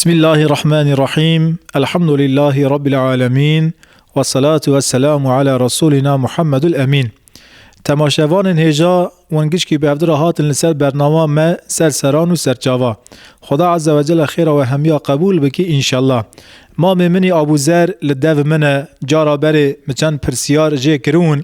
بسم الله الرحمن الرحيم الحمد لله رب العالمين والصلاة والسلام على رسولنا محمد الأمين تماشاوان هجا ونگش کی به افدر هاتن لسر برنامه ما سرسران و سرچاوا خدا عز وجل خیر و همیا قبول بکی انشالله ما منی ابو ذر لدو من جارا بر مچن پرسیار جه کرون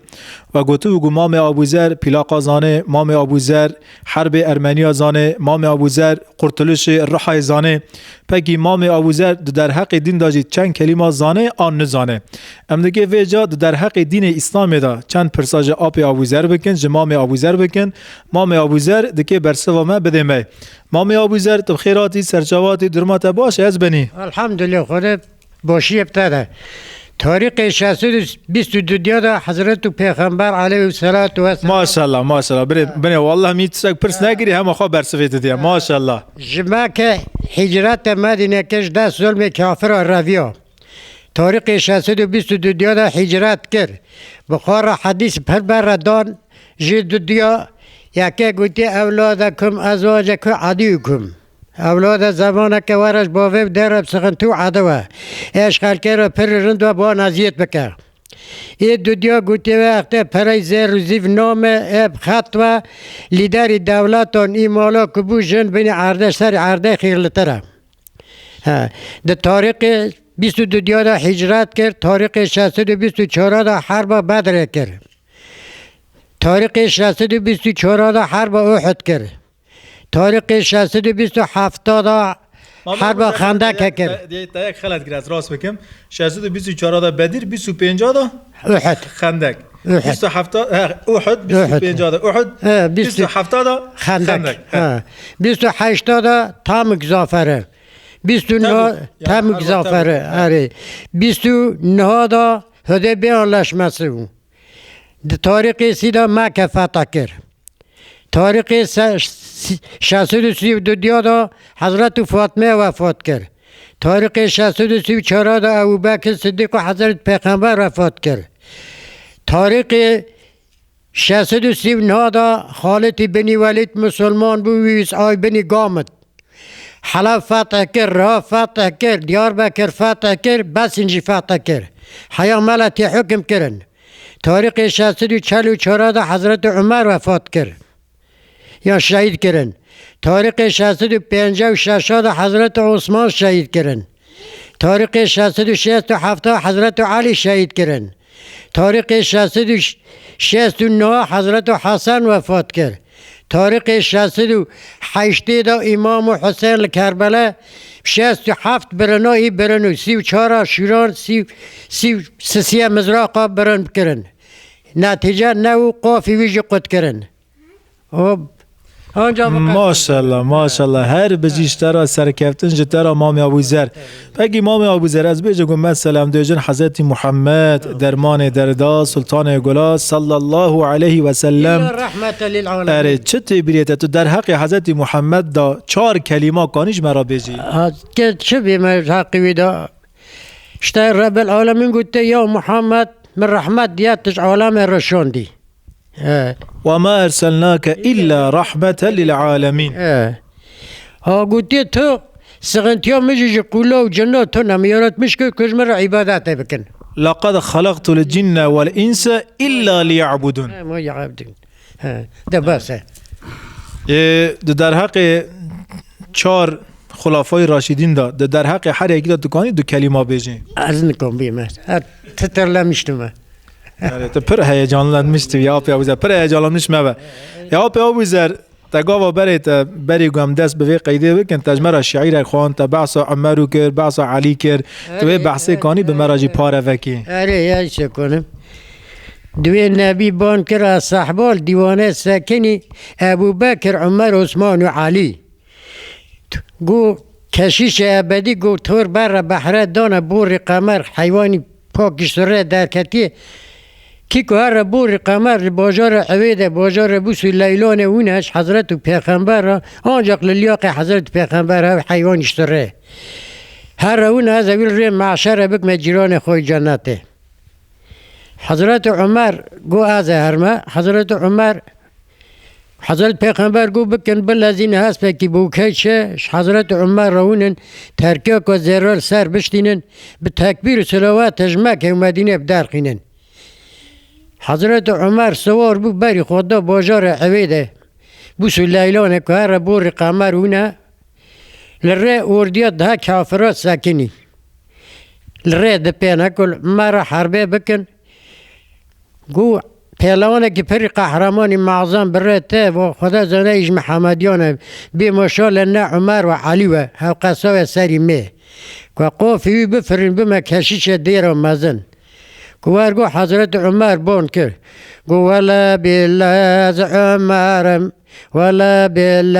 و گوتو گو مام ابو ذر پلاقا زانه مام ابو ذر حرب ارمنیا زانه مام ابو ذر قرطلش رحای زانه پکی مام ابو ذر در حق دین داجی چند کلمه زانه آن نزانه ام دیگه وجا در حق دین اسلام دا چند پرساج آپ ابو ذر بکن جمام ابو ذر بکن مام ابو ذر دیگه برسوا ما بده می مام ابو ذر تو خیراتی سرچاواتی درمات باش از بنی الحمدلله خدا باشی ابتدا تاریخ 622 دیادا حضرت پیغمبر علیه السلام ماشاءالله ماشاءالله بنی والله میتسک پرس نگیری هم خو برسفیت دی ماشاءالله جمعه که هجرت مدینه کش دست ظلم کافر رویا تاریخ 622 دیادا هجرت کرد بخار حدیث پر بردان جد دیا یکی گوتی اولادکم ازواجکم عدیکم اولاد زمانه که ورش باوی در بسخن تو عدوه اشغال که را پر رند و با نزیت بکر ای دو دیا گوتی وقت پرای زیر و زیف نام اب خط و لیدر دولتان ای مالا کبو جن بین عرده سر عرده خیرلتره ده تاریخ 22 دیا دا هجرت کرد تاریخ 624 دا حرب بدر کرد تاریخ 624 دا حرب احد کرد تاریخ 627 دا حرب خندق کرد یک خلط کرد راست بکم 624 دا بدر 25 دا احد خندق 27 احد 25 دا احد 27 دا خندق 28 دا تامک زافره 29 تامک زافره آره 29 دا حدیبیه انlaşması bu تاریخ 30 دا مکه فتح کرد تاریخ 632 دیادا حضرت فاطمه وفات کرد تاریخ 634 دا ابوبکر صدیق و حضرت پیغمبر وفات کرد تاریخ 639 دا خالد بن ولید مسلمان بود ویس آی بن گامد حلب فتح کرد راه فتح کرد دیاربکر فتح کرد بسنجی فتح کرد حیاملتی حکم کرد تاریخ 644 دا حضرت عمر وفات کرد یا شهید کردن تاریخ 656 دا حضرت عثمان شهید کردن تاریخ 667 حضرت علی شهید کردن تاریخ 669 حضرت حسن وفات کرد تاریخ 608 دا امام حسین کربلا 67 برنایی برنو 34 شیران 33 مزراقا برن کردن نتیجه نو قافی ویجی قد کردن ماشاءالله ماشاءالله هر بجیشتر سرکفتن جتر امام ابو ذر بگی امام ابو ذر از بیجه گم مثلا دوجن حضرت محمد درمان دردا سلطان گلا صلی الله علیه و سلم رحمت للعالمین اره چه تبریت تو در حق حضرت محمد دا 4 کلمه کانیش مرا بیجی که چه بیم حقی دا اشتای رب العالمین گوته یا محمد من رحمت دیتش عالم رشوندی وما ارسلناك الا رحمة للعالمين ها گوتی تو سغنتیا میجی قولا و جنات تو نمیارد مشکل کجمر عبادت بکن لقد خلقت الجن والانس الا ليعبدون ما يعبدون ده بسه در حق 4 خلفای راشدین دا در حق هر یکی دا دکانی 2 کلمه بیجی از نکن بیم تترلمشتم yani te pır heyecanlanmıştı ya Abu Zer pır heyecanlanmış mı ya Abu Zer تجاوب بري قام داس بفي قيدي كان تجمر الشعير اخوان تبعص عمر كر بعص علي كر تو بحثي كاني بمراجي بارا فكي اري يا شكون دوي النبي بان كرا صاحبال ديوانه ساكني ابو بكر عمر عثمان وعلي جو كشيش ابدي جو تور بره بحر دان بور قمر حيواني پاکشتره در کتی کی که هر بور قمر بازار عویده بازار بوس لیلان اونش حضرت پیغمبر آنجا لیاق حضرت پیغمبر حیوان اشتره هر اون از اویل ری معشر بک مجیران خوی جنته حضرت عمر گو از هرمه حضرت عمر حضرت پیغمبر گو بکن بلازین هست پکی بوکی چه حضرت عمر روونن ترکیه که زرال سر بشتینن به تکبیر و صلوات تجمع و مدینه بدرخینن حضرت عمر سوار بو بری خدا باجار عویده بوسو لیلانه که هر بو رقامه رونه لره اوردیات ده کافرات ساکنی لره ده پینه کل مرا حربه بکن گو پهلوانه که پری قهرمانی معظم برته و خدا زنایش محمدیانه بی مشال نه عمر و علی و هاو قصاوه سری می که قوفی بفرین بما کشیش دیر و مزن که ورگو حضرت عمر بون کرد گو ولا بالله از عمرم ولا بالله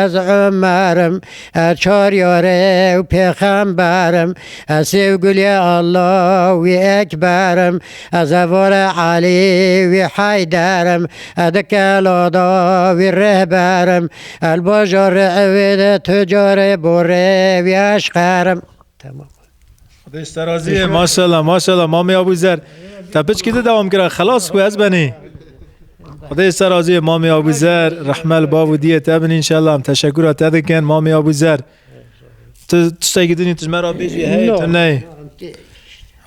از عمرم اچار یاره و پیغمبرم اسیو گلی الله و اکبرم از اول علی و حیدرم ادکلادا و رهبرم الباجار عوید تجار بوره و اشقرم تمام خدایش ترازیه ماشاءالله ماشاءالله مامی ابوذر تپچ کده دوام کرد خلاص کو از بنی خدایش ترازیه مامی ابوذر رحمل بابو دیه تبن ان شاء الله هم تشکر تدکن مامی ابوذر تو تشتاقی دنی تجمع بیجی هی تو نه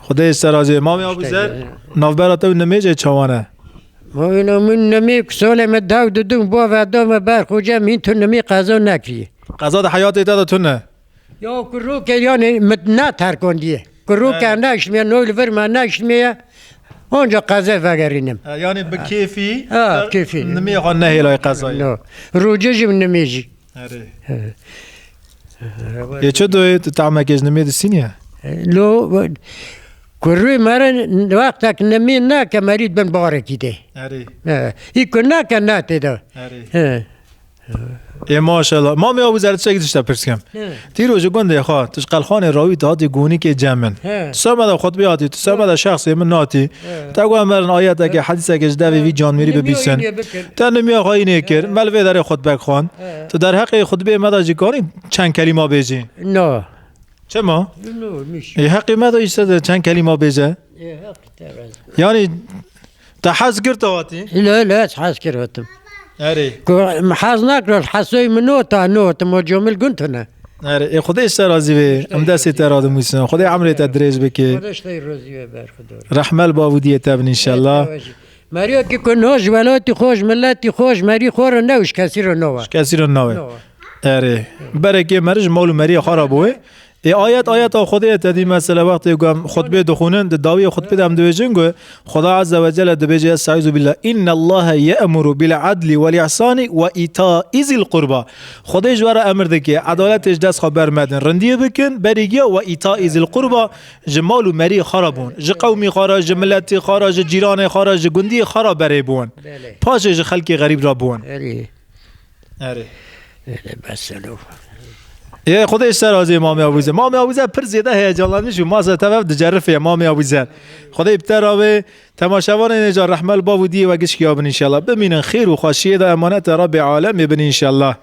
خدایش ترازیه مامی ابوذر نوبرات و نمیجه چوانه ما اینو من نمی سال مداو دادم با و دام بر خوجه من تو نمی قضا نکری قضا ده حیات ایتا تو نه یا کرو که یعنی نه ترکون دیه کرو که نشمیه نول ورما نشمیه اونجا قضا وگرینم یعنی به کیفی کیفی نمی خوان نه لای قضایی نه روجه جم نمیجی یه چه دوی تعمکش نمی دستینیه لو کروی مرن وقت تک نمی نه که مرید بن بارکی ده ای که نه که نه تیده ای ماشاءالله مامی ابوذر چه گذشته پرسکم تیرو جو گنده خواه تشقل خانه راوی تهاتی گونی که جمن سرمده خود بیاتی تو سرمده شخصی من ناتی تا گوه مرن آیت اگه حدیث اگه جده وی جان میری ببیسن تا نمی آقایی نیکر ملوه داره خطبه خان تو در حق خطبه مده جی کاری چند کلمه بیجی نه چه ما؟ ای حقی مده ایسته چند کلمه بیجه یعنی تا حس گرت آواتی؟ لا حس کردم حس نکرد حسای منو تا نو تا مجمل گنتونه ای خدایش راضی به ام دستی تراد موسن خدای عمرت درج بکی خدایش راضی بر خدا رحمل بابو دیه تبن ان شاء الله مریا که کنوش ولاتی خوش ملتی خوش مری خور نوش کسی رو نو کسی رو نو اره برکه مرج مول مری خرابوه ای آیت خدای تدی مثلا وقتی گم خطبه دخونن داوی خطبه دم دوجن گو خدا عز و جل دبیجه استعوذ بالله ان الله یأمر بالعدل والاحسان و ایتاء ذی القربى خدای جوار امر دکه عدالتش دست خبر مدن رندیه بکن بریگه و ایتاء ذی القربى جمال و مری خرابون ج قومی خارج ملت خارج جیران خارج گندی خراب بری بون پاش ج خلق غریب را بون اره بس لو یه خودش راضی مامی ابوذر پر زیاده هیجان نشو ما از طرف دجرفه مامی ابوذر خدای بتراوه تماشاوان اینجا رحمل بابو دی و گشکیابن ان شاء الله ببینن خیر و خوشی ده امانت رب العالمین ببین ان شاء الله